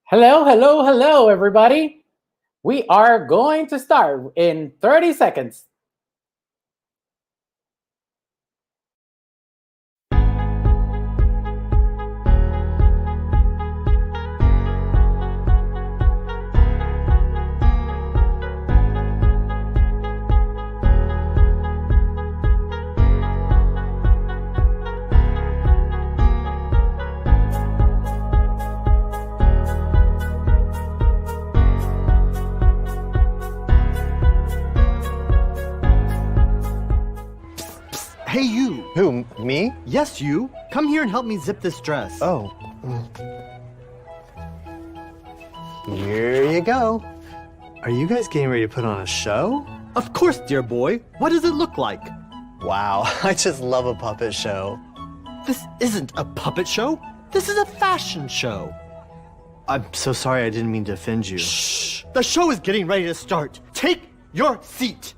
Hello, hello, hello, everybody. We are going to start in 30 seconds. Hey, you. Who, me? Yes, you. Come here and help me zip this dress. Oh. Here you go. Are you guys getting ready to put on a show? Of course, dear boy. What does it look like? Wow, I just love a puppet show. This isn't a puppet show. This is a fashion show. I'm so sorry, I didn't mean to offend you. Shh. The show is getting ready to start. Take your seat.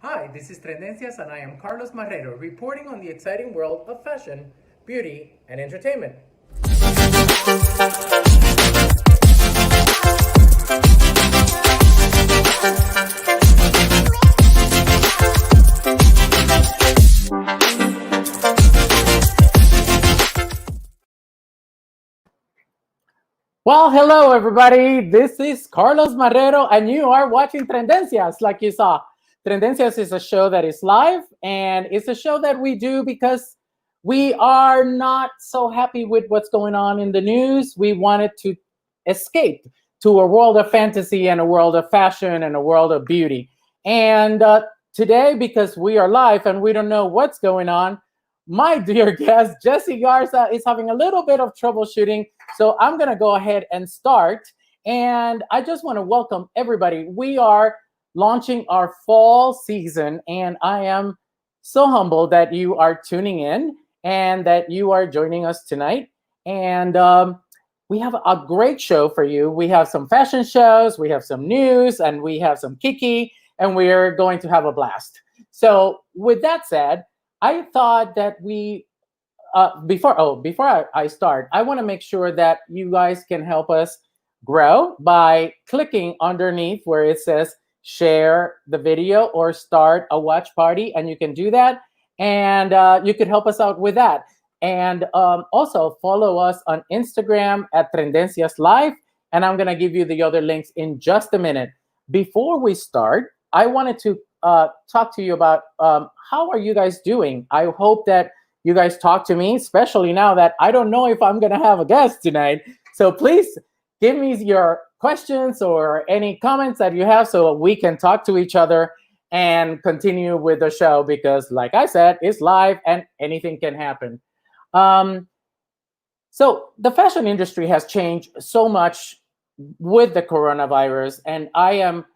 Hi, this is Tendencias, and I am Carlos Marrero, reporting on the exciting world of fashion, beauty, and entertainment. Well, hello, everybody. This is Carlos Marrero, and you are watching Tendencias, like you saw. Tendencias is a show that is live, and it's a show that we do because we are not so happy with what's going on in the news. We wanted to escape to a world of fantasy and a world of fashion and a world of beauty. And today, because we are live and we don't know what's going on, my dear guest, Jesse Garza, is having a little bit of troubleshooting. So I'm going to go ahead and start. And I just want to welcome everybody. We are launching our fall season, and I am so humbled that you are tuning in and that you are joining us tonight. And we have a great show for you. We have some fashion shows, we have some news, and we have some kiki, and we're going to have a blast. So with that said, I thought that we, before I start, I want to make sure that you guys can help us grow by clicking underneath where it says share the video or start a watch party, and you can do that. And you could help us out with that. And also follow us on Instagram at Tendencias Live. And I'm going to give you the other links in just a minute. Before we start, I wanted to talk to you about how are you guys doing? I hope that you guys talk to me, especially now that I don't know if I'm going to have a guest tonight. So please give me your questions or any comments that you have so we can talk to each other and continue with the show, because like I said, it's live and anything can happen. So the fashion industry has changed so much with the coronavirus, and I am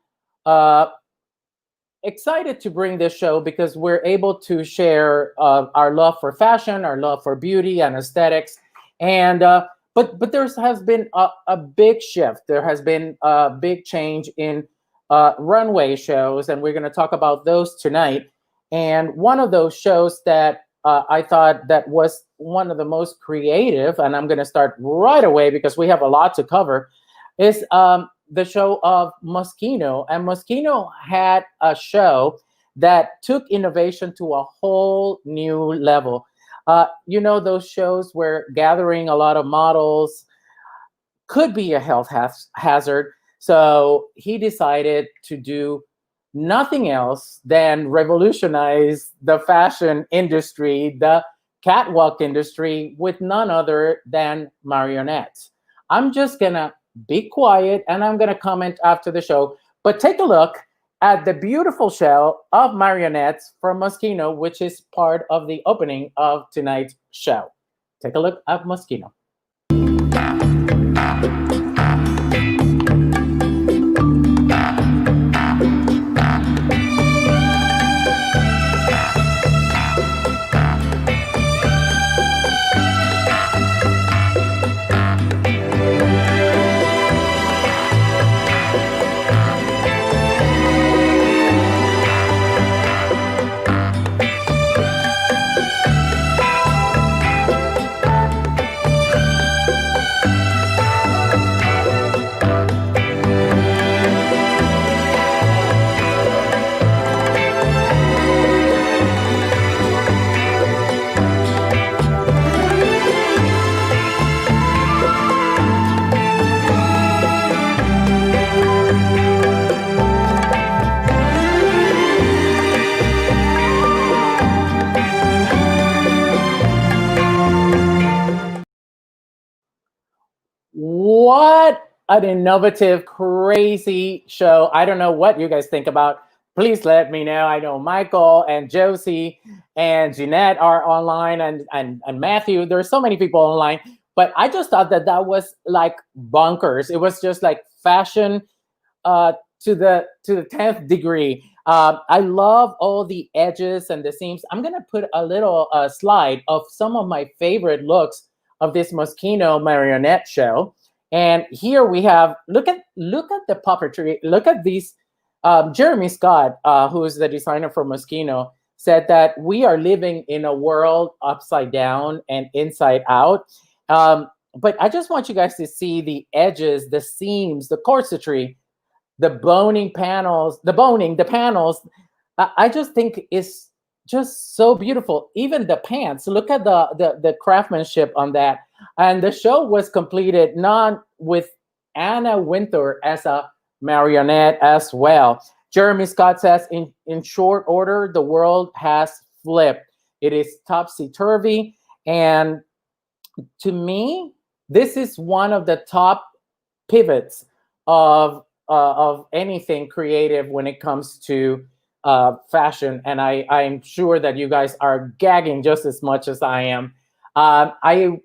excited to bring this show because we're able to share our love for fashion, our love for beauty and aesthetics. And but there has been a big shift. There has been a big change in runway shows, and we're going to talk about those tonight. And one of those shows that I thought that was one of the most creative, and I'm going to start right away because we have a lot to cover, is the show of Moschino. And Moschino had a show that took innovation to a whole new level. You know, those shows where gathering a lot of models could be a health hazard. So he decided to do nothing else than revolutionize the fashion industry, the catwalk industry, with none other than marionettes. I'm just going to be quiet and I'm going to comment after the show. But take a look at the beautiful show of marionettes from Moschino, which is part of the opening of tonight's show. Take a look at Moschino. an innovative, crazy show. I don't know what you guys think about. Please let me know. I know Michael and Josie and Jeanette are online, and Matthew. There's so many people online. But I just thought that that was like bonkers. It was just like fashion to the 10th degree. I love all the edges and the seams. I'm gonna put a little slide of some of my favorite looks of this Moschino marionette show. And here we have, look at the puppetry. Look at these. Jeremy Scott, who is the designer for Moschino, said that we are living in a world upside down and inside out. But I just want you guys to see the edges, the seams, the corsetry, the panels. I just think is just so beautiful. Even the pants. Look at the craftsmanship on that. And the show was completed not with Anna Wintour as a marionette as well. Jeremy Scott says, in short order, the world has flipped. It is topsy-turvy. And to me, this is one of the top pivots of anything creative when it comes to fashion. And I'm sure that you guys are gagging just as much as I am. I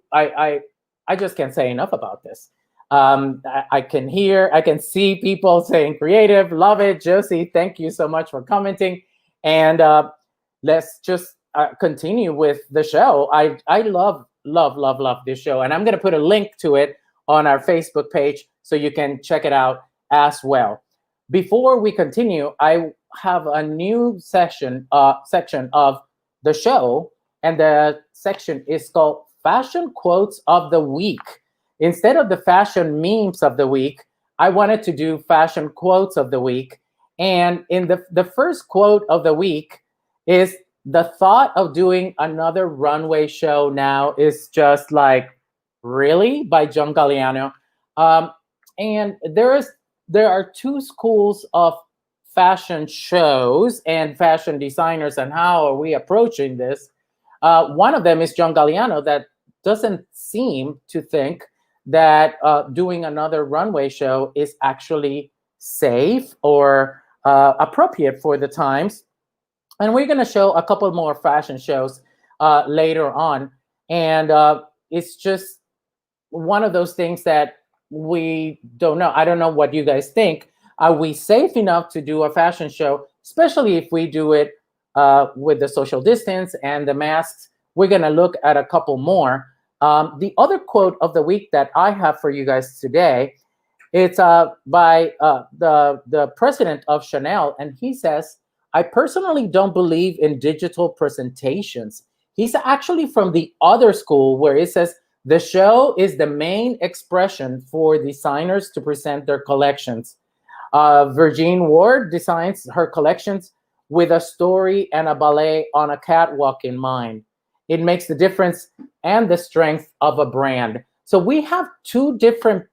just can't say enough about this. I can see people saying creative, love it. Josie, thank you so much for commenting. And let's just continue with the show. I love this show. And I'm going to put a link to it on our Facebook page so you can check it out as well. Before we continue, I have a new section of the show. And the section is called Fashion Quotes of the Week. Instead of the fashion memes of the week, I wanted to do fashion quotes of the week. And in the first quote of the week is, the thought of doing another runway show now is just like, really? By John Galliano. And there are two schools of fashion shows and fashion designers, and how are we approaching this? One of them is John Galliano, that doesn't seem to think that doing another runway show is actually safe or appropriate for the times. And we're going to show a couple more fashion shows later on. And it's just one of those things that we don't know. I don't know what you guys think. Are we safe enough to do a fashion show, especially if we do it with the social distance and the masks? We're going to look at a couple more. The other quote of the week that I have for you guys today, it's by the president of Chanel, and he says, I personally don't believe in digital presentations. He's actually from the other school, where it says the show is the main expression for designers to present their collections. Virginie Ward designs her collections with a story and a ballet on a catwalk in mind. It makes the difference and the strength of a brand. So we have two different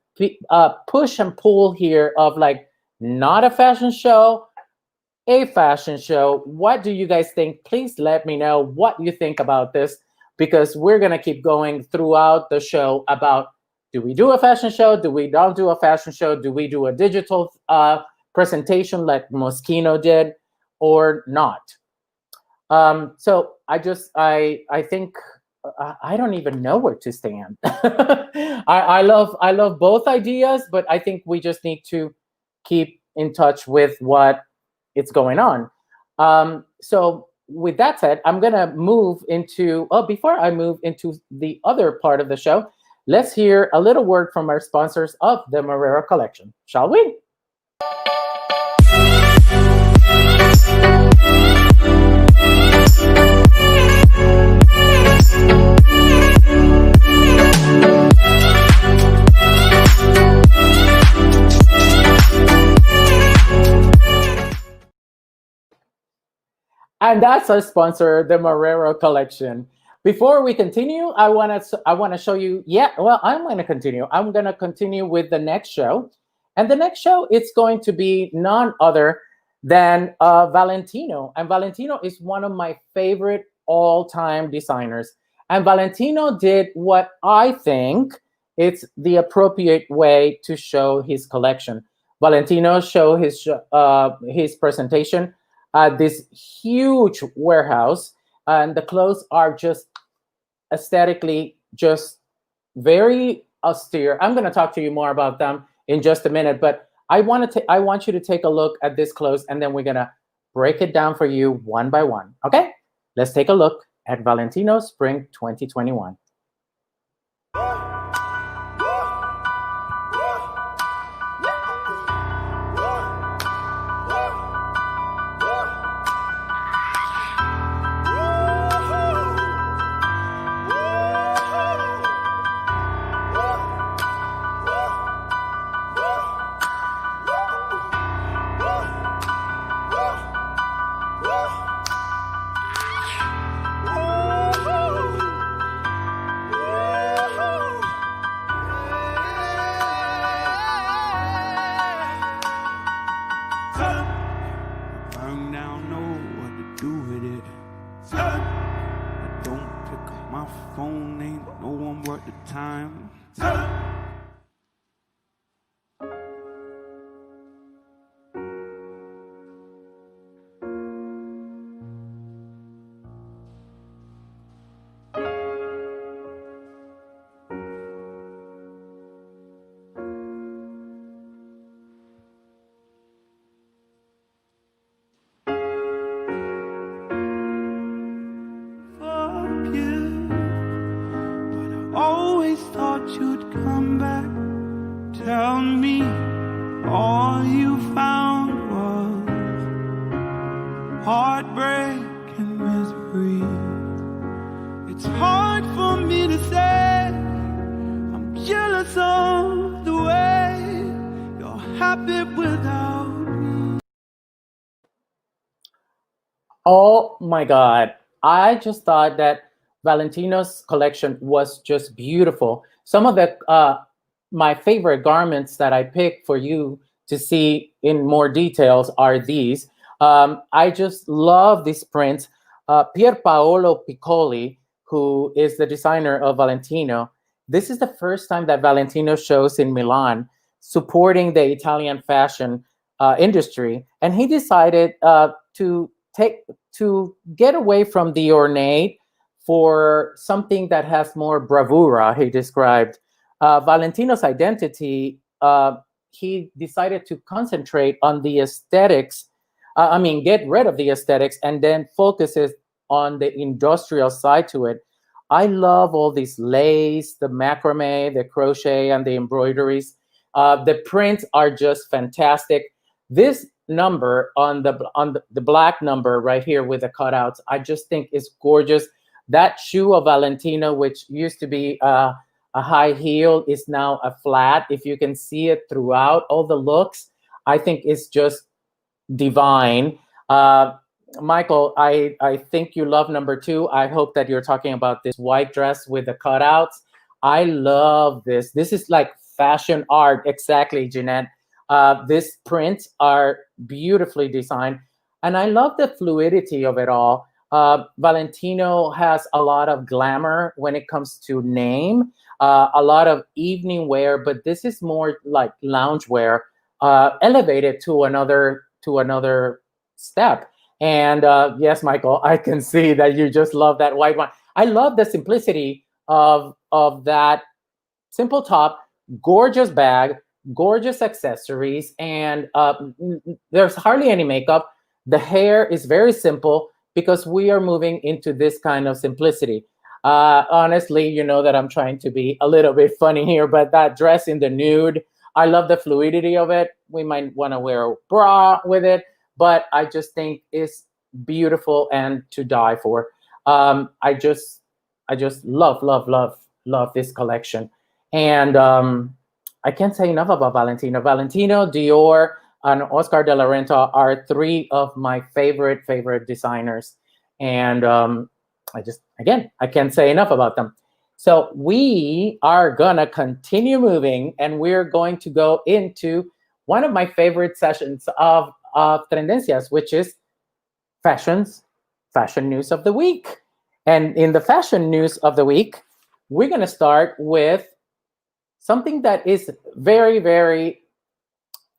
push and pull here of like, not a fashion show, a fashion show. What do you guys think? Please let me know what you think about this, because we're going to keep going throughout the show about, do we do a fashion show? Do we don't do a fashion show? Do we do a digital presentation like Moschino did or not? So I think I don't even know where to stand. I love both ideas, but I think we just need to keep in touch with what it's going on. So with that said, I'm gonna move into, before I move into the other part of the show, let's hear a little word from our sponsors of the Marrero collection, shall we? And that's our sponsor, the Marrero collection. Before we continue, I want to show you. I'm going to continue. I'm going to continue with the next show, and the next show, it's going to be none other than Valentino. And Valentino is one of my favorite all-time designers. And Valentino did what I think it's the appropriate way to show his collection. Valentino showed his presentation at this huge warehouse, and the clothes are just aesthetically just very austere. I'm going to talk to you more about them in just a minute, but I want you to take a look at this clothes, and then we're going to break it down for you one by one. Okay? Let's take a look at Valentino Spring 2021. You'd come back, tell me all you found was heartbreak and misery. It's hard for me to say I'm jealous of the way you're happy without me. Oh my God. I just thought that Valentino's collection was just beautiful. Some of the my favorite garments that I picked for you to see in more details are these. I just love this print. Pier Paolo Piccoli, who is the designer of Valentino, this is the first time that Valentino shows in Milan, supporting the Italian fashion industry, and he decided to get away from the ornate for something that has more bravura. He described Valentino's identity. He decided to concentrate on the aesthetics. Get rid of the aesthetics and then focuses on the industrial side to it. I love all this lace, the macrame, the crochet, and the embroideries. The prints are just fantastic. This number on the black number right here with the cutouts, I just think is gorgeous. That shoe of Valentino, which used to be a high heel, is now a flat. If you can see it throughout all the looks, I think it's just divine. Michael, I think you love number 2. I hope that you're talking about this white dress with the cutouts. I love this. This is like fashion art. Exactly, Jeanette. These prints are beautifully designed. And I love the fluidity of it all. Valentino has a lot of glamour when it comes to name, a lot of evening wear, but this is more like lounge wear, elevated to another step. And yes, Michael, I can see that you just love that white one. I love the simplicity of that simple top, gorgeous bag, gorgeous accessories, and there's hardly any makeup. The hair is very simple, because we are moving into this kind of simplicity. Honestly, you know that I'm trying to be a little bit funny here, but that dress in the nude, I love the fluidity of it. We might want to wear a bra with it, but I just think it's beautiful and to die for. I just love this collection. And I can't say enough about Valentino. Valentino, Dior, and Oscar de la Renta are 3 of my favorite designers. And I can't say enough about them. So we are gonna continue moving, and we're going to go into one of my favorite sessions of Tendencias, which is fashion news of the week. And in the fashion news of the week, we're gonna start with something that is very, very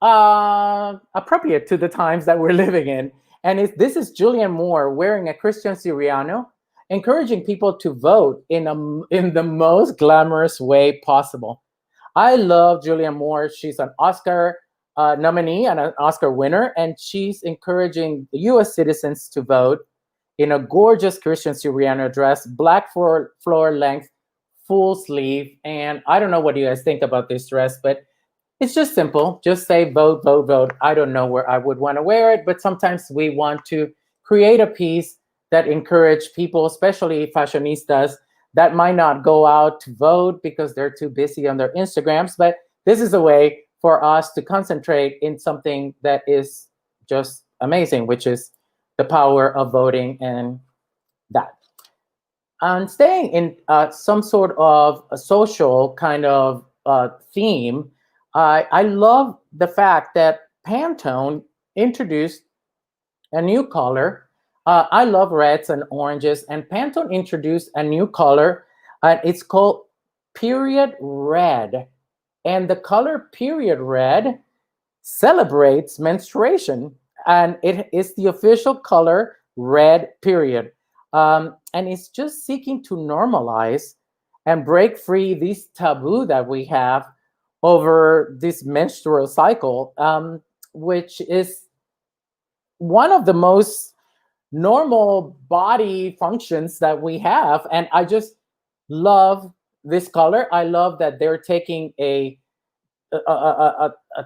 appropriate to the times that we're living in. And this is Julianne Moore wearing a Christian Siriano, encouraging people to vote in the most glamorous way possible. I love Julianne Moore. She's an Oscar nominee and an Oscar winner, and she's encouraging the U.S. citizens to vote in a gorgeous Christian Siriano dress, black floor length, full sleeve. And I don't know what you guys think about this dress, but it's just simple. Just say vote, vote, vote. I don't know where I would want to wear it, but sometimes we want to create a piece that encourage people, especially fashionistas, that might not go out to vote because they're too busy on their Instagrams. But this is a way for us to concentrate in something that is just amazing, which is the power of voting and that. And staying in some sort of a social kind of theme, I love the fact that Pantone introduced a new color. I love reds and oranges, and Pantone introduced a new color. It's called Period Red. And the color Period Red celebrates menstruation, and it is the official color red, period. And it's just seeking to normalize and break free this taboo that we have over this menstrual cycle, which is one of the most normal body functions that we have. And I just love this color. I love that they're taking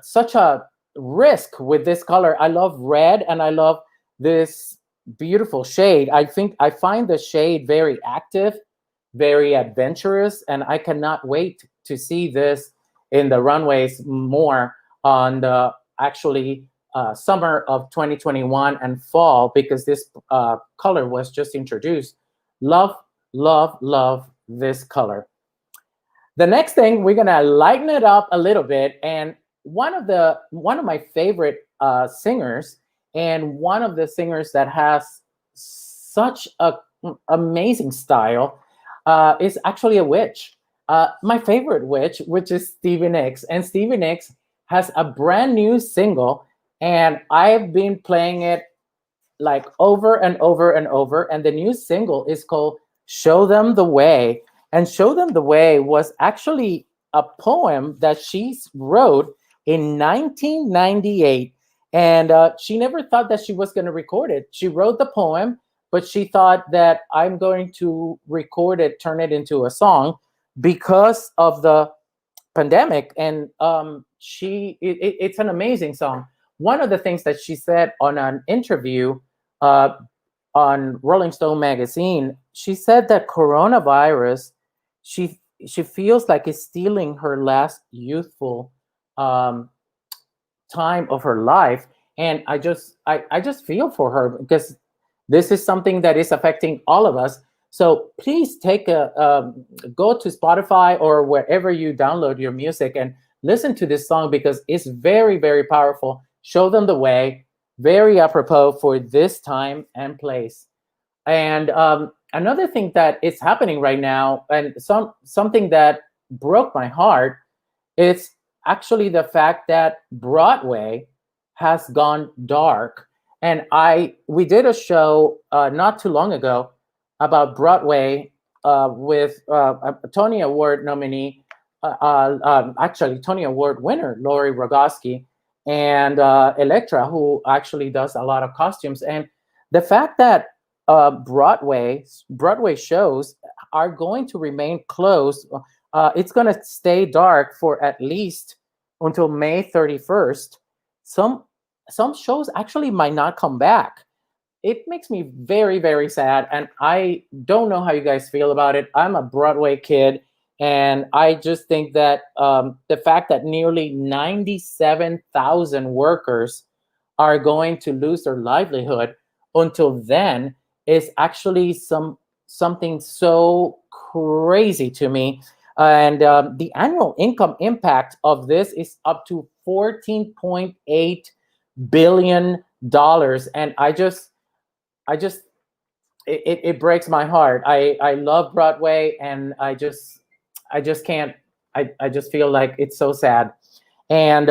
such a risk with this color. I love red, and I love this beautiful shade. I find the shade very active, very adventurous, and I cannot wait to see this in the runways more on the summer of 2021 and fall, because this color was just introduced. Love, love, love this color. The next thing, we're gonna lighten it up a little bit, and one of my favorite singers, and one of the singers that has such a amazing style, is actually a witch. My favorite witch, which is Stevie Nicks. And Stevie Nicks has a brand new single, and I've been playing it like over and over and over. And the new single is called Show Them the Way. And Show Them the Way was actually a poem that she wrote in 1998. And she never thought that she was going to record it. She wrote the poem, but she thought that I'm going to record it, turn it into a song, because of the pandemic. And it's an amazing song. One of the things that she said on an interview on Rolling Stone magazine, she said that coronavirus, she feels like it's stealing her last youthful time of her life. And I just feel for her, because this is something that is affecting all of us. So please go to Spotify or wherever you download your music and listen to this song, because it's very, very powerful. Show Them the Way, very apropos for this time and place. And another thing that is happening right now, and something that broke my heart, is actually the fact that Broadway has gone dark. And we did a show not too long ago about Broadway with a Tony Award nominee, actually Tony Award winner, Lori Rogoski, and Electra, who actually does a lot of costumes. And the fact that Broadway shows are going to remain closed, it's going to stay dark for at least until May 31st. Some shows actually might not come back. It makes me very, very sad, and I don't know how you guys feel about it. I'm a Broadway kid, and I just think that the fact that nearly 97,000 workers are going to lose their livelihood until then is actually something so crazy to me. And the annual income impact of this is up to $14.8 billion. And it breaks my heart. I love Broadway, and I just can't I just feel like it's so sad. And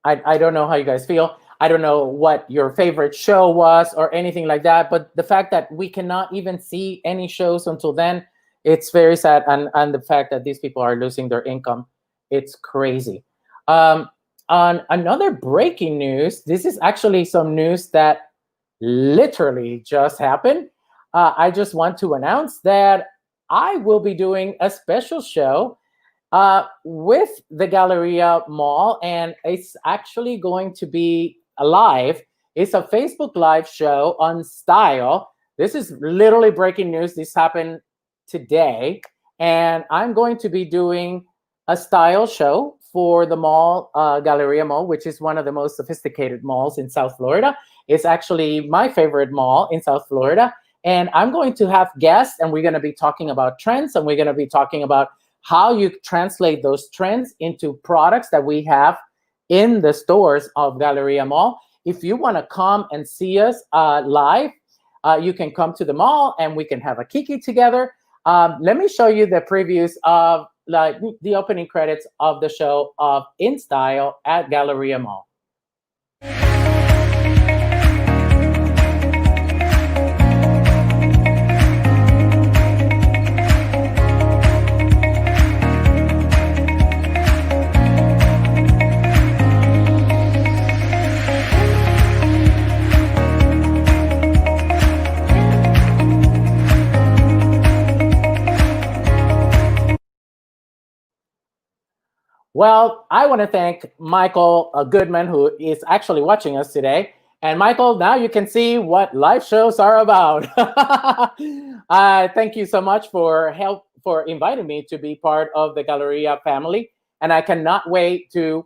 I don't know how you guys feel. I don't know what your favorite show was or anything like that. But the fact that we cannot even see any shows until then, it's very sad. And the fact that these people are losing their income, it's crazy. On another breaking news, this is actually some news that literally just happened. I just want to announce that I will be doing a special show with the Galleria Mall, and it's actually going to be live. It's a Facebook Live show on style. This is literally breaking news. This happened today, and I'm going to be doing a style show for the mall, Galleria Mall, which is one of the most sophisticated malls in South Florida. It's actually my favorite mall in South Florida. And I'm going to have guests, and we're going to be talking about trends, and we're going to be talking about how you translate those trends into products that we have in the stores of Galleria Mall. If you want to come and see us live, you can come to the mall and we can have a kiki together. Let me show you the previews of like the opening credits of the show of In Style at Galleria Mall. Well, I want to thank Michael Goodman, who is actually watching us today. And Michael, now you can see what live shows are about. Thank you so much for inviting me to be part of the Galleria family. And I cannot wait to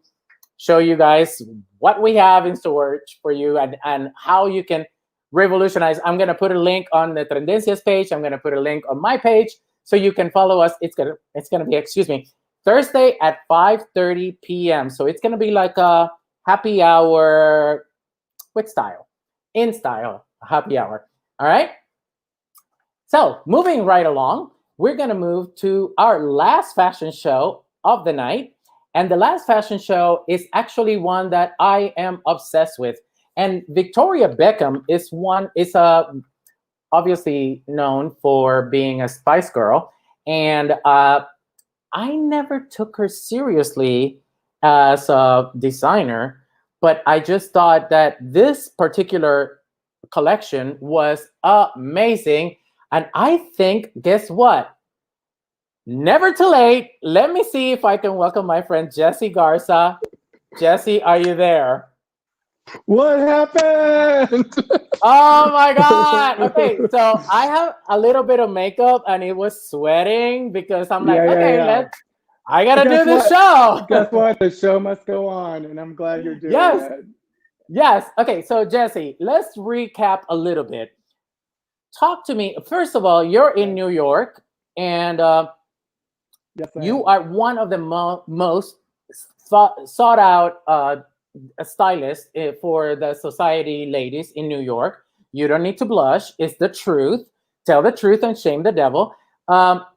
show you guys what we have in storage for you and how you can revolutionize. I'm going to put a link on the Tendencias page. I'm going to put a link on my page so you can follow us. It's gonna be, excuse me, Thursday at 5:30 p.m. So it's going to be like a happy hour with style, in style, happy hour. All right. So moving right along, we're going to move to our last fashion show of the night. And the last fashion show is actually one that I am obsessed with. And Victoria Beckham is obviously known for being a Spice Girl. And I never took her seriously as a designer, but I just thought that this particular collection was amazing. And I think, guess what? Never too late. Let me see if I can welcome my friend Jesse Garza. Jesse, are you there? What happened? Oh my God. Okay, so I have a little bit of makeup and it was sweating because I'm like, I gotta do this show. Guess what? The show must go on, and I'm glad you're doing it. Yes. Okay, so Jesse, let's recap a little bit. Talk to me. First of all, you're in New York, and you are one of the most sought out stylist for the society ladies in New York. You don't need to blush. It's the truth. Tell the truth and shame the devil. How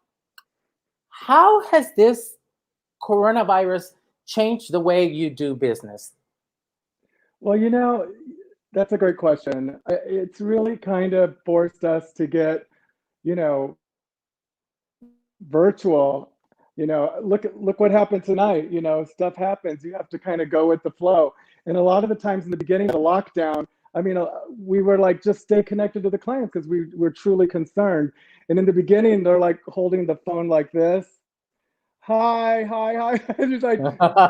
has this coronavirus changed the way you do business? Well, that's a great question. It's really kind of forced us to get, virtual. Look what happened tonight. Stuff happens. You have to kind of go with the flow. And a lot of the times in the beginning of the lockdown, we were like, just stay connected to the clients because we were truly concerned. And in the beginning, they're like holding the phone like this. Hi. It's like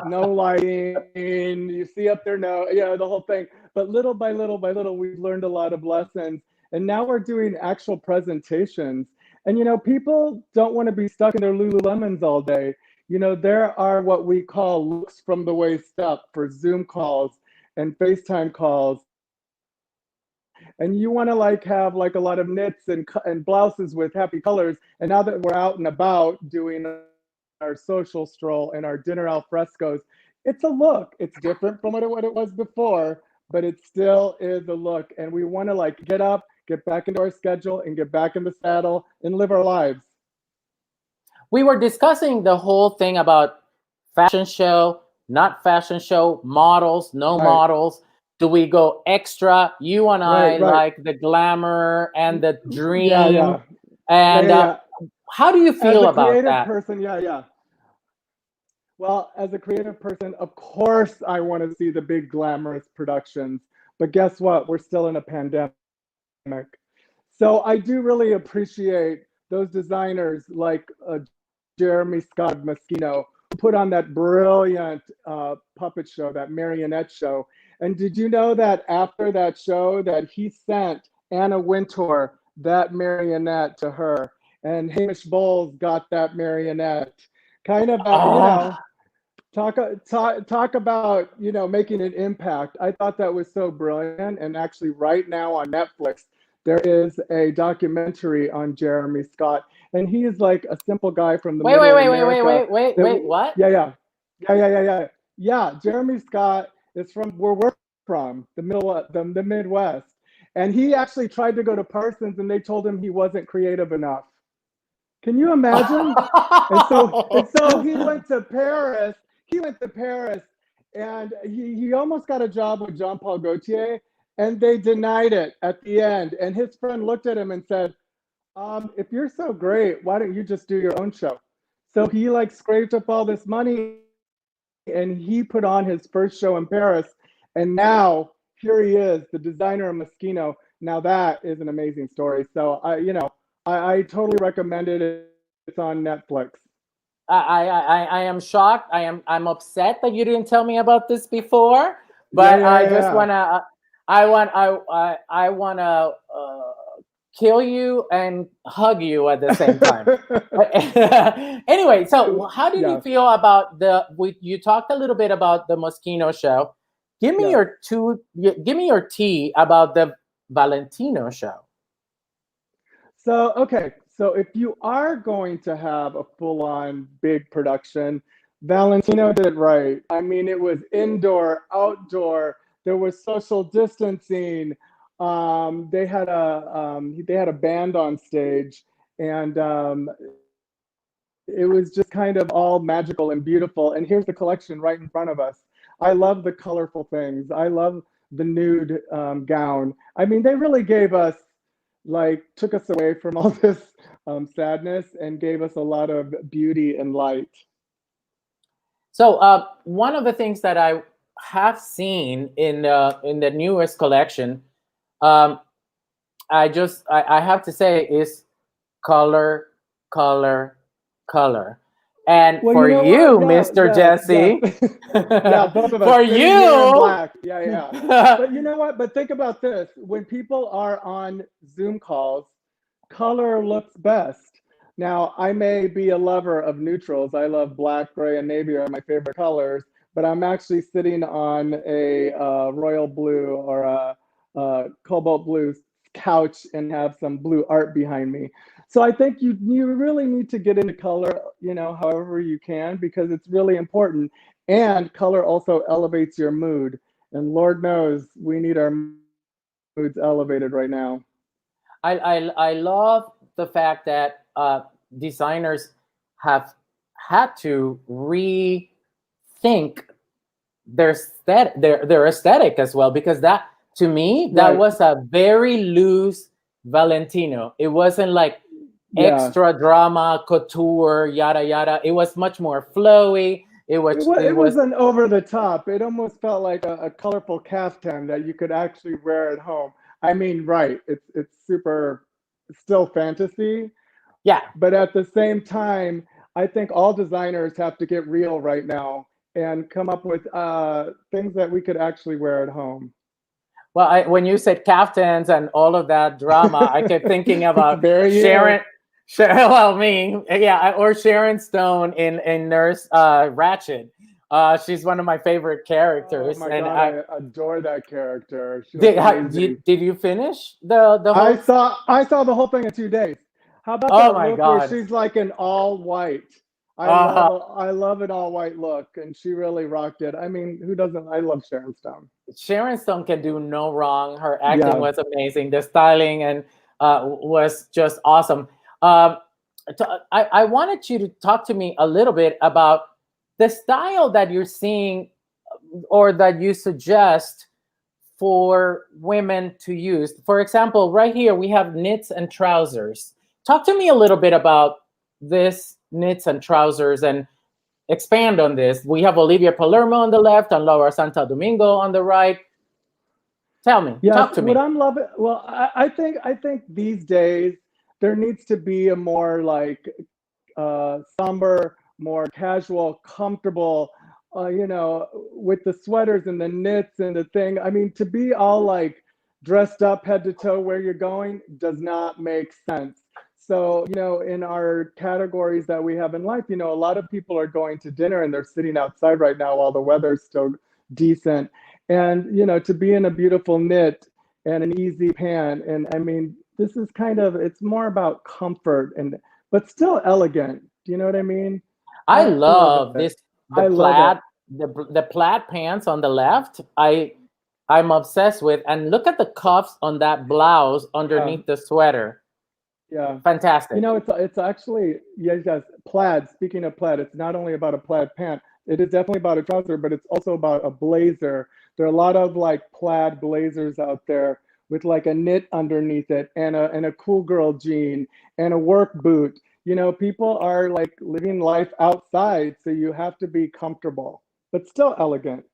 no lighting. You see up there, no, the whole thing. But little by little, we've learned a lot of lessons. And now we're doing actual presentations. And, people don't want to be stuck in their Lululemons all day. There are what we call looks from the waist up for Zoom calls and FaceTime calls. And you want to have a lot of knits and blouses with happy colors. And now that we're out and about doing our social stroll and our dinner al frescos, it's a look. It's different from what it was before, but it still is a look. And we want to get up, get back into our schedule and get back in the saddle and live our lives. we were discussing the whole thing about fashion show, not fashion show, models, no Right. models. Do we go extra? You and I Right. like the glamour and the dream. Yeah, yeah. And Yeah. how do you As feel a about creative that? person, yeah. Well, as a creative person, of course I want to see the big glamorous productions. But guess what? We're still in a pandemic. So I do really appreciate those designers like Jeremy Scott Moschino, who put on that brilliant puppet show, that marionette show. And did you know that after that show that he sent Anna Wintour that marionette to her, and Hamish Bowles got that marionette? Kind of, Oh, talk about making an impact. I thought that was so brilliant. And actually, right now on Netflix, there is a documentary on Jeremy Scott, and he is like a simple guy from the wait, middle wait, of wait, wait, wait, America. wait, wait, what? Yeah. Jeremy Scott is from where we're from, the Midwest, and he actually tried to go to Parsons, and they told him he wasn't creative enough. Can you imagine? And so he went to Paris. He went to Paris, and he almost got a job with Jean Paul Gaultier, and they denied it at the end. And his friend looked at him and said, "If you're so great, why don't you just do your own show?" So he like scraped up all this money, and he put on his first show in Paris, and now here he is, the designer of Moschino. Now that is an amazing story. So I totally recommend it. It's on Netflix. I am shocked. I'm upset that you didn't tell me about this before. Yeah, But yeah, I just yeah. wanna I wanna kill you and hug you at the same time. Anyway, so how did you Yeah, feel about you talked a little bit about the Moschino show. Give me yeah. give me your tea about the Valentino show. So, okay. So if you are going to have a full-on big production, Valentino did it right. I mean, it was indoor, outdoor. There was social distancing. They had a band on stage, and it was just kind of all magical and beautiful. And here's the collection right in front of us. I love the colorful things. I love the nude gown. I mean, they really gave us, like, took us away from all this sadness and gave us a lot of beauty and light. So one of the things that I have seen in the newest collection, um, I have to say is color, color, color. And Well, you for know what? you, Yeah, Mr. yeah, Jesse, yeah, both of us for sitting here in you, black. Yeah. But you know what? But think about this. When people are on Zoom calls, color looks best. Now, I may be a lover of neutrals. I love black, gray, and navy are my favorite colors, but I'm actually sitting on a royal blue or a cobalt blue couch and have some blue art behind me. So I think you really need to get into color, however you can, because it's really important. And color also elevates your mood. And Lord knows we need our moods elevated right now. I love the fact that designers have had to rethink their aesthetic as well, because that, to me, that Right. was a very loose Valentino. It wasn't like Yeah. extra drama, couture, yada yada. It was much more flowy. It was it It was wasn't over the top. It almost felt like a colorful caftan that you could actually wear at home. I mean, right? It's super, still fantasy, yeah. but at the same time, I think all designers have to get real right now and come up with things that we could actually wear at home. Well, when you said caftans and all of that drama, I kept thinking about Very Sharon. you. Well, me, yeah, or Sharon Stone in Nurse Ratched. She's one of my favorite Oh characters, my and God, I I adore that character. She was amazing. did you finish the I whole? saw I saw the whole thing in 2 days. How about Oh that my look where God! she's like an all white? Uh, I love an all white look, and she really rocked it. I mean, who doesn't? I love Sharon Stone. Sharon Stone can do no wrong. Her acting Yeah, was amazing. The styling and was just awesome. Um, I wanted you to talk to me a little bit about the style that you're seeing or that you suggest for women to use. For example, right here we have knits and trousers. Talk to me a little bit about this knits and trousers and expand on this. We have Olivia Palermo on the left and Laura Santo Domingo on the right. Tell me, Yes, talk to me. what I'm loving, well, I think these days there needs to be a more like somber, more casual, comfortable, with the sweaters and the knits and the thing. I mean, to be all like dressed up head to toe where you're going does not make sense. So, in our categories that we have in life, a lot of people are going to dinner and they're sitting outside right now while the weather's still decent. And, to be in a beautiful knit and an easy pant. And I mean, this is it's more about comfort but still elegant. Do you know what I mean? I love love it. this I love the plaid pants on the left. I'm obsessed with, and look at the cuffs on that blouse underneath the sweater. Yeah. Fantastic. It's actually, yes, plaid. Speaking of plaid, it's not only about a plaid pant. It is definitely about a trouser, but it's also about a blazer. There are a lot of like plaid blazers out there with like a knit underneath it and a cool girl jean and a work boot. People are like living life outside, so you have to be comfortable, but still elegant.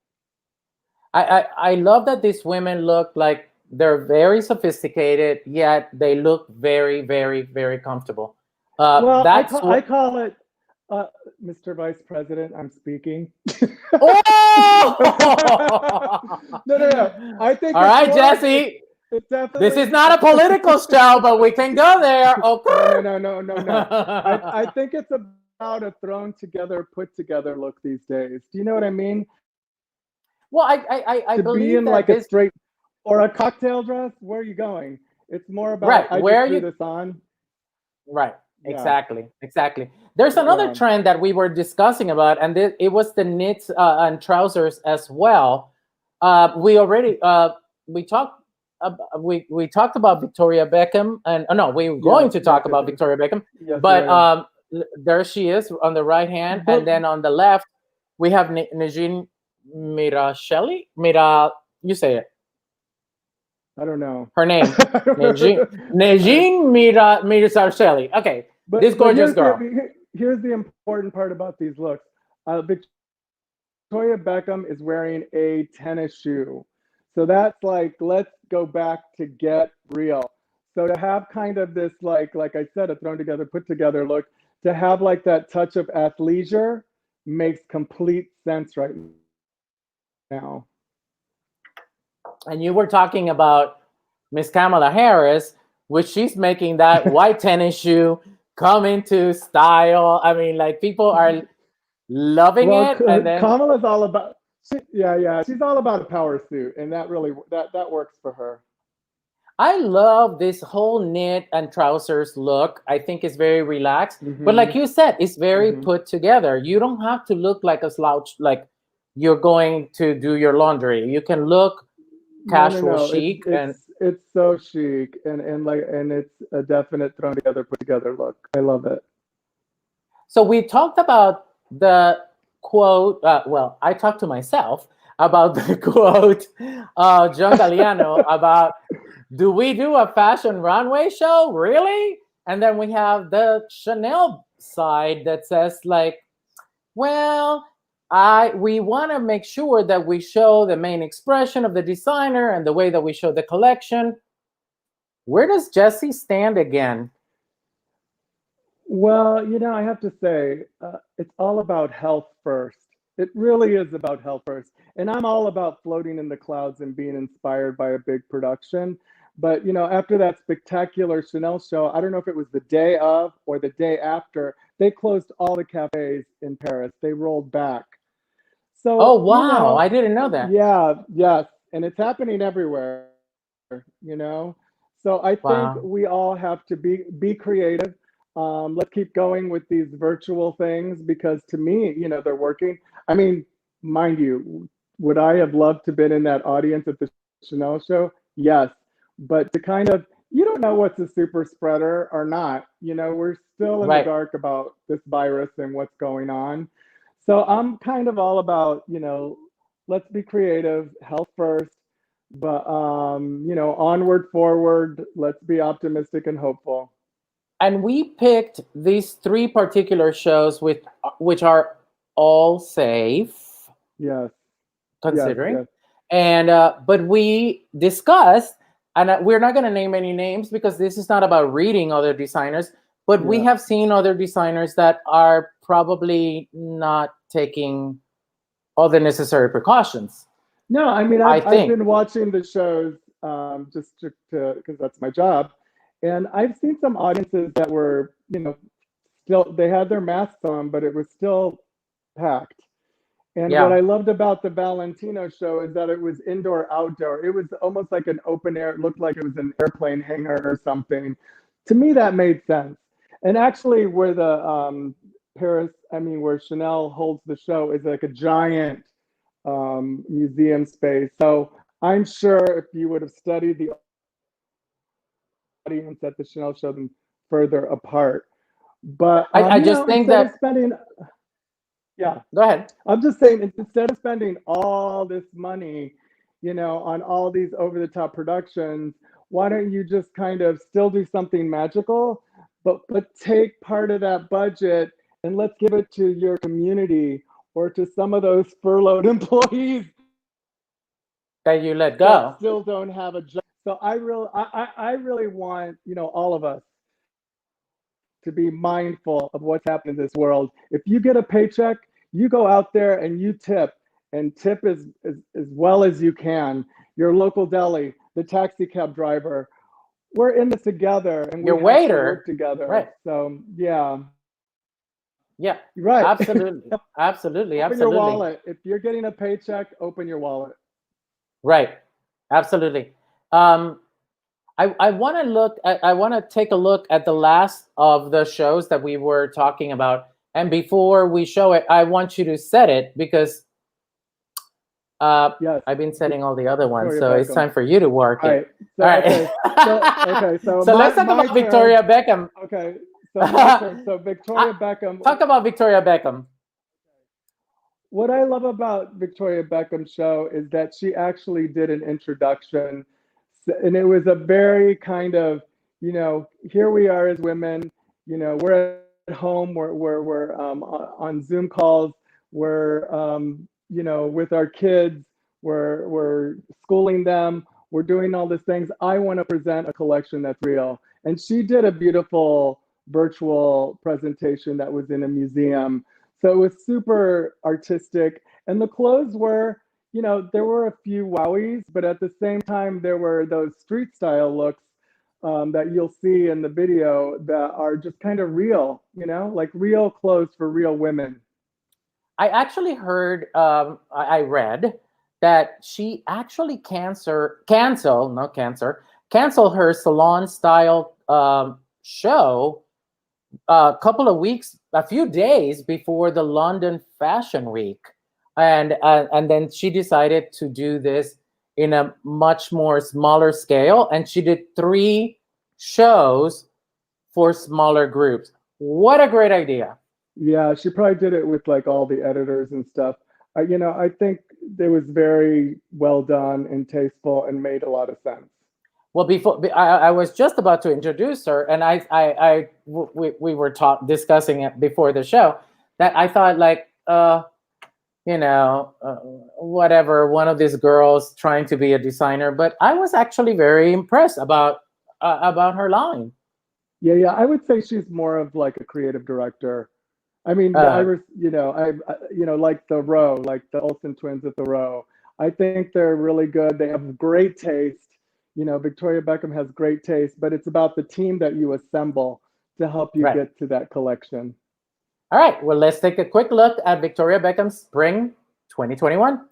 I love that these women look like they're very sophisticated, yet they look very, very, very comfortable. Well, That's I call it, Mr. Vice President, I'm speaking. Oh! No. I think All right, Jesse. It's definitely. This is not a political show, but we can go there. Okay. No. I think it's about a thrown together, put together look these days. Do you know what I mean? Well, I To believe be in that like this, a straight or a cocktail dress. Where are you going? It's more about right. I Where just you threw this on. right. Yeah. Exactly. There's another Yeah. trend that we were discussing about, and it was the knits and trousers as well. We already we talked we talked about Victoria Beckham, and no, we were going to talk about Victoria Beckham, Yes, but yeah. there she is on the right hand, But- and then on the left we have Najin Mirashelli. You say it. I don't know. Her name, Najin Mirashelli. Okay, this gorgeous girl. Here's the important part about these looks. Victoria Beckham is wearing a tennis shoe. So that's like, let's go back to get real. So to have kind of this, like I said, a thrown together, put together look, to have like that touch of athleisure makes complete sense right now. And you were talking about Miss Kamala Harris, which she's making that white tennis shoe come into style. I mean, like people are loving it. And then Kamala's all about, she's all about a power suit, and that really that works for her. I love this whole knit and trousers look. I think it's very relaxed, but like you said, it's very put together. You don't have to look like a slouch, like you're going to do your laundry. You can look casual, chic, and it's so chic and it's a definite thrown together, put together look. I love it. So we talked about the quote. Well, I talked to myself about the quote, John Galliano about, do we do a fashion runway show? Really? And then we have the Chanel side that says like, well, we want to make sure that we show the main expression of the designer and the way that we show the collection. Where does Jesse stand again? Well, I have to say, it's all about health first. It really is about health first. And I'm all about floating in the clouds and being inspired by a big production. But, after that spectacular Chanel show, I don't know if it was the day of or the day after, they closed all the cafes in Paris. They rolled back. So, oh, wow. I didn't know that. Yeah, yes. And it's happening everywhere, So I think we all have to be creative. Let's keep going with these virtual things because to me, they're working. I mean, mind you, would I have loved to been in that audience at the Chanel show? Yes. But to kind of you don't know what's a super spreader or not. We're still in the Right. dark about this virus and what's going on. So I'm kind of all about, let's be creative, health first, but onward, forward, let's be optimistic and hopeful. And we picked these three particular shows which are all safe, Yes, yes, considering. yes. And but we discussed, and we're not going to name any names because this is not about reading other designers, but we Yeah. have seen other designers that are probably not taking all the necessary precautions. No, I mean, I I've think. been watching the shows just to because that's my job, and I've seen some audiences that were, still they had their masks on, but it was still packed. And what Yeah. I loved about the Valentino show is that it was indoor outdoor. It was almost like an open air. It looked like it was an airplane hangar or something. To me, that made sense. And actually, where the where Chanel holds the show is like a giant museum space. So I'm sure if you would have studied the audience at the Chanel show, them further apart. But I just think instead of that. spending, yeah, Go ahead. I'm just saying, instead of spending all this money, on all these over-the-top productions, why don't you just kind of still do something magical, but take part of that budget and let's give it to your community or to some of those furloughed employees That you let that go. still don't have a job. So I really want, all of us to be mindful of what's happening in this world. If you get a paycheck, you go out there and you tip, and tip as well as you can. Your local deli, the taxi cab driver, we're in this together, and Your we have to waiter. work together. Right. So yeah, Yeah. right. Absolutely. Absolutely. Open your Absolutely. wallet. If you're getting a paycheck, open your wallet. Right. Absolutely. I want to I want to take a look at the last of the shows that we were talking about. And before we show it, I want you to set it because Yes. I've been setting all the other ones. Victoria So it's Beckham. time for you to work All it. right. So, All right. So So let's talk my about turn. Victoria Beckham. Okay. So my turn. So Victoria Beckham. Talk about Victoria Beckham. What I love about Victoria Beckham's show is that she actually did an introduction, and it was a very kind of, here we are as women, we're at home, we're on Zoom calls, we're with our kids, we're schooling them, we're doing all these things. I want to present a collection that's real, and she did a beautiful virtual presentation that was in a museum. So it was super artistic. And the clothes were, there were a few wowies, but at the same time, there were those street style looks that you'll see in the video that are just kind of real, like real clothes for real women. I actually heard, I read that she actually cancel her salon style show a few days before the London Fashion Week, and then she decided to do this in a much more smaller scale, and she did 3 shows for smaller groups. What a great idea! Yeah, she probably did it with like all the editors and stuff. I think it was very well done and tasteful and made a lot of sense. Well, before I was just about to introduce her, and we were discussing it before the show, that I thought like, whatever, one of these girls trying to be a designer, but I was actually very impressed about her line. Yeah, I would say she's more of like a creative director. I mean, Iris, like the Row, like the Olsen twins at the Row. I think they're really good. They have great taste. Victoria Beckham has great taste, but it's about the team that you assemble to help you get to that collection. All right, well, let's take a quick look at Victoria Beckham's Spring 2021.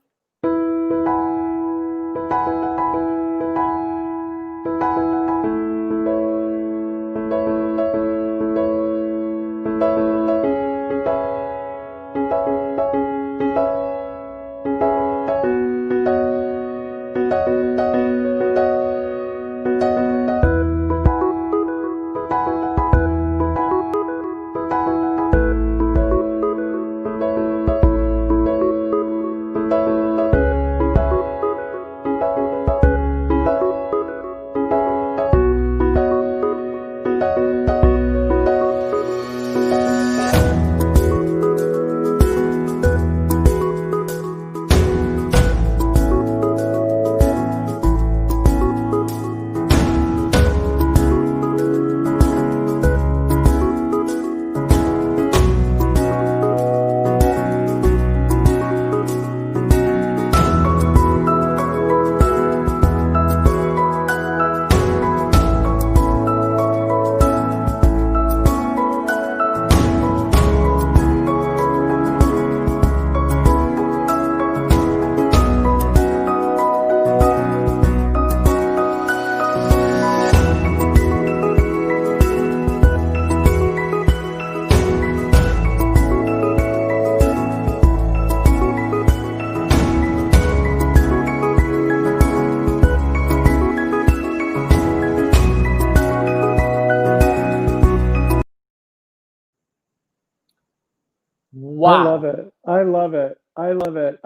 Wow. I love it. I love it.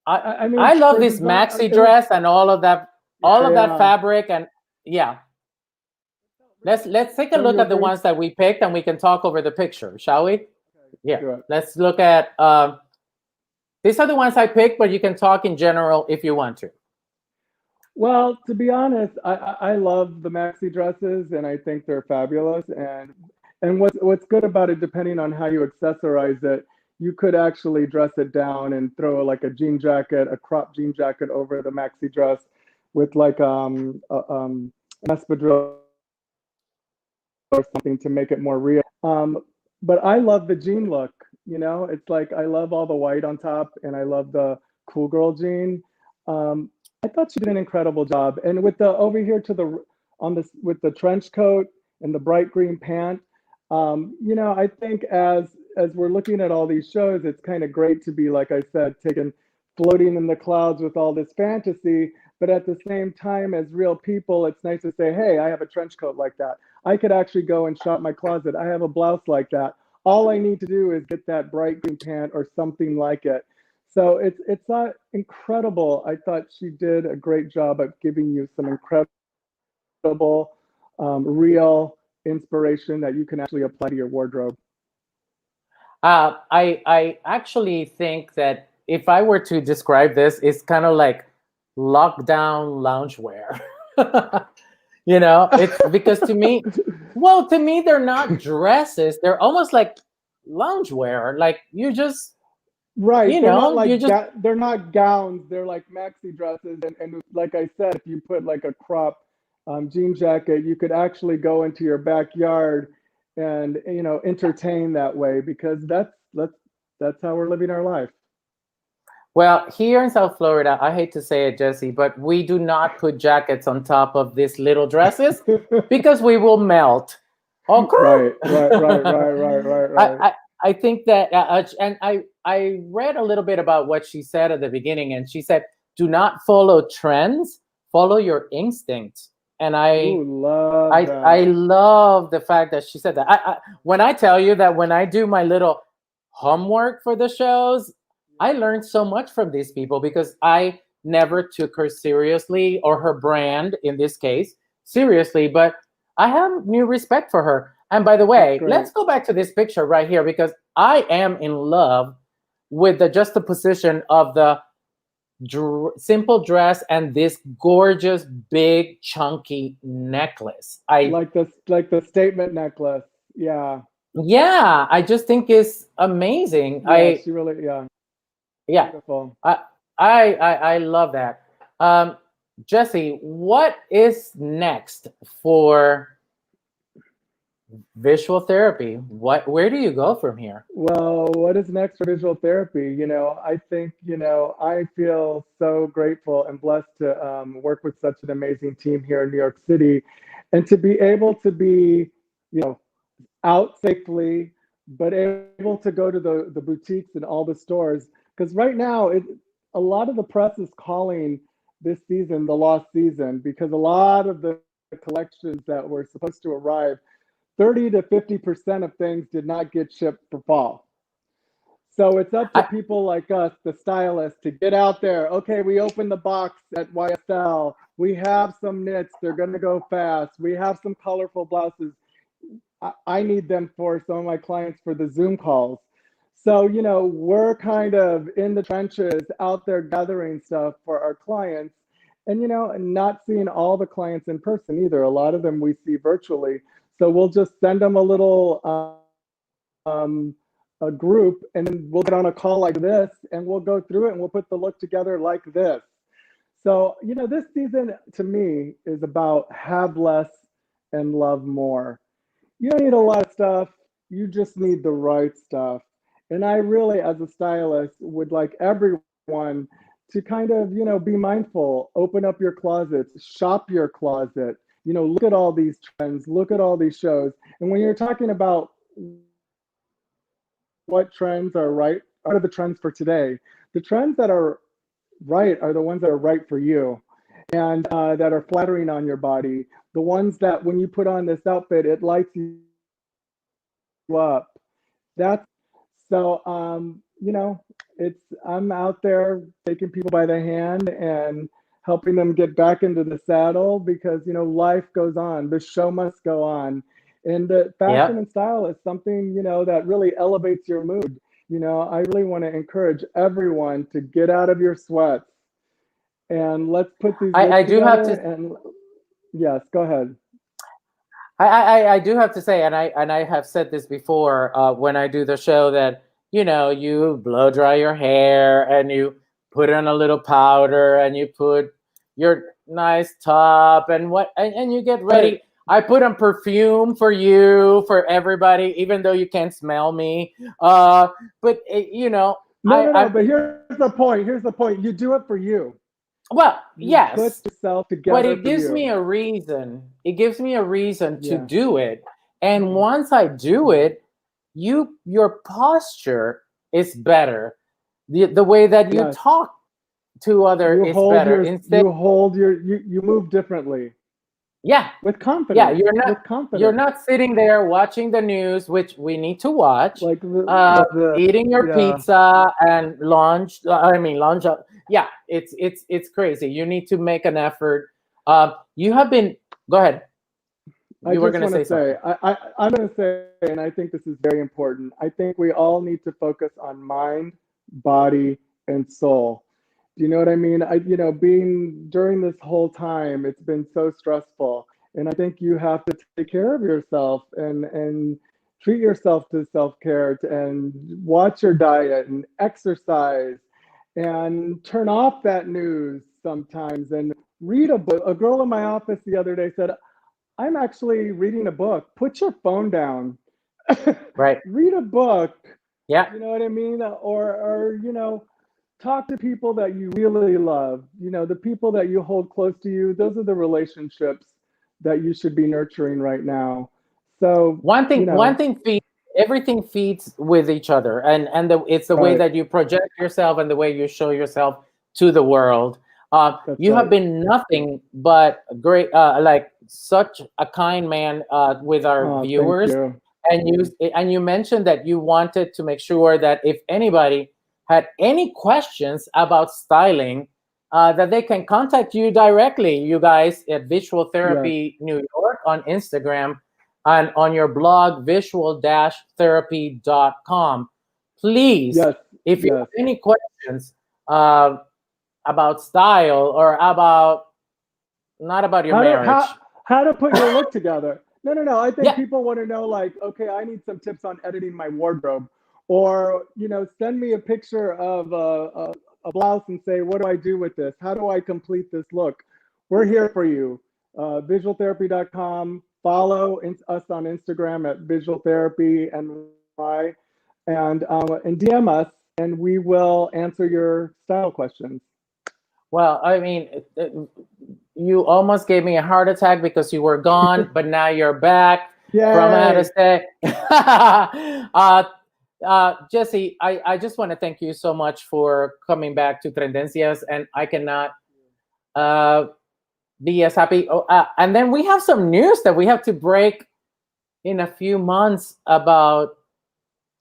I mean, I love for this design, maxi it was, dress and all of that yeah. fabric, and yeah. Let's take a No, look you're at the very, ones that we picked, and we can talk over the picture, shall we? Yeah. do it. Let's look at these are the ones I picked, but you can talk in general if you want to. Well, to be honest, I love the maxi dresses, and I think they're fabulous. And what's good about it, depending on how you accessorize it, you could actually dress it down and throw like a jean jacket, a crop jean jacket over the maxi dress, with like an espadrille or something to make it more real. But I love the jean look. You know, it's like I love all the white on top, and I love the cool girl jean. Um, I thought she did an incredible job. And with the over here to the on this with the trench coat and the bright green pant, you know, I think as we're looking at all these shows, it's kind of great to be, like I said, taken floating in the clouds with all this fantasy. But at the same time, as real people, it's nice to say, hey, I have a trench coat like that. I could actually go and shop my closet. I have a blouse like that. All I need to do is get that bright green pant or something like it. So it's not incredible. I thought she did a great job at giving you some incredible, real inspiration that you can actually apply to your wardrobe. I actually think that if I were to describe this, it's kind of like lockdown loungewear. You know, it's because to me, well, to me, they're not dresses. They're almost like loungewear. Like you just, Right, you they're not know, you like just they're not gowns. They're like maxi dresses, and like I said, if you put like a crop jean jacket, you could actually go into your backyard and entertain that way because that's how we're living our life. well, here in South Florida, I hate to say it, Jesse, but we do not put jackets on top of these little dresses because we will melt. Right, right, right, Okay. right, right, right, I, right. I I think that and I read a little bit about what she said at the beginning, and she said, "Do not follow trends, follow your instincts." And Ooh, love I that. love the fact that she said that. When I tell you that when I do my little homework for the shows, I learned so much from these people because I never took her seriously, or her brand in this case seriously, but I have new respect for her. And by the That's way, let's great. go back to this picture right here because I am in love with the juxtaposition of the simple dress and this gorgeous big chunky necklace. Like the statement necklace. Yeah, Yeah, I just think it's amazing. yeah. She really, yeah, Yeah, beautiful. I I love that. Um, Jesse, what is next for visual therapy? Where do you go from here? Well, what is next for visual therapy? I think, I feel so grateful and blessed to work with such an amazing team here in New York City and to be able to be, you know, out safely, but able to go to the boutiques and all the stores. Because right now, a lot of the press is calling this season the lost season because a lot of the collections that were supposed to arrive, 30 to 50% of things did not get shipped for fall. So it's up to I, people like us, the stylists, to get out there. Okay, we open the box at YSL. We have some knits. They're going to go fast. We have some colorful blouses. I need them for some of my clients for the Zoom calls. So, we're kind of in the trenches out there gathering stuff for our clients and, and not seeing all the clients in person either. A lot of them we see virtually. So we'll just send them a little a group and then we'll get on a call like this and we'll go through it and we'll put the look together like this. So, this season to me is about have less and love more. You don't need a lot of stuff. You just need the right stuff. And I really, as a stylist, would like everyone to kind of, be mindful, open up your closets, shop your closet, look at all these trends, look at all these shows. And when you're talking about what trends are right, what are the trends for today? The trends that are right are the ones that are right for you and that are flattering on your body. The ones that when you put on this outfit, it lights you up. That's So, I'm out there taking people by the hand and helping them get back into the saddle because, life goes on. The show must go on. And fashion Yep. and style is something, that really elevates your mood. I really want to encourage everyone to get out of your sweats and let's put these I looks do have together. to And yes, go ahead. I do have to say, and I have said this before when I do the show that you blow dry your hair and you put on a little powder and you put your nice top and you get ready. Right. I put on perfume for you, for everybody, even though you can't smell me. But No, I but here's the point. Here's the point. You do it for you. well, You put yes, yourself but together it for gives me you. a reason. It gives me a reason to Yeah. do it. And once I do it, your posture is better. The way that you Yes. talk to other is better. Instead, You move differently yeah, with yeah, confidence. With you're confidence. not sitting there watching the news, which we need to watch. Like the Eating your yeah. pizza and lunch. I mean lunch. Yeah, it's crazy. You need to make an effort. You have been. Go ahead. I You were just going to want say to say, something. I'm going to say, and I think this is very important. I think we all need to focus on mind, body, and soul. Do you know what I mean? Being during this whole time, it's been so stressful, and I think you have to take care of yourself and treat yourself to self-care and watch your diet and exercise and turn off that news sometimes and read a book. A girl in my office the other day said, I'm actually reading a book. Put your phone down. Right. Read a book. Yeah. You know what I mean? Or talk to people that you really love. The people that you hold close to you. Those are the relationships that you should be nurturing right now. So, One thing feeds everything feeds with each other, and it's the way right. that you project yourself and the way you show yourself to the world. That's You have right. been nothing but great, like such a kind man with our Oh, thank viewers. you. And you mentioned that you wanted to make sure that if anybody had any questions about styling, that they can contact you directly, you guys, at Visual Yes. Therapy New York on Instagram and on your blog, visual-therapy.com. Please, Yes. if you have Yes. any questions about style or not about your How to marriage. how to put your look together. No. I think Yeah, people want to know, like, okay, I need some tips on editing my wardrobe, or send me a picture of a blouse and say, what do I do with this? How do I complete this look? We're here for you. Visualtherapy.com. Follow us on Instagram at visualtherapy.ny and DM us, and we will answer your style questions. well, I mean, you almost gave me a heart attack because you were gone, but now you're back from out of Yay! state. Jesse, I just want to thank you so much for coming back to Tendencias, and I cannot be as happy. Oh, and then we have some news that we have to break in a few months about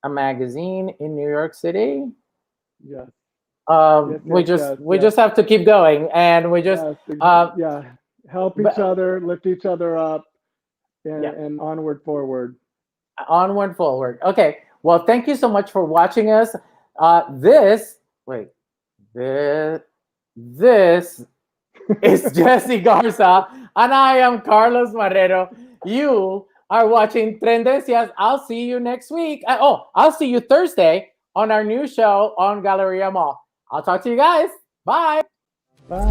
a magazine in New York City. Yes. We Yes. just have to keep going, and we just Yeah. Help but- each other, lift each other up, Yeah. and onward forward. onward forward. Okay, well, thank you so much for watching us. This is Jesse Garza, and I am Carlos Marrero. You are watching Tendencias. I'll see you next week. I'll see you Thursday on our new show on Galleria Mall. I'll talk to you guys. Bye. Bye.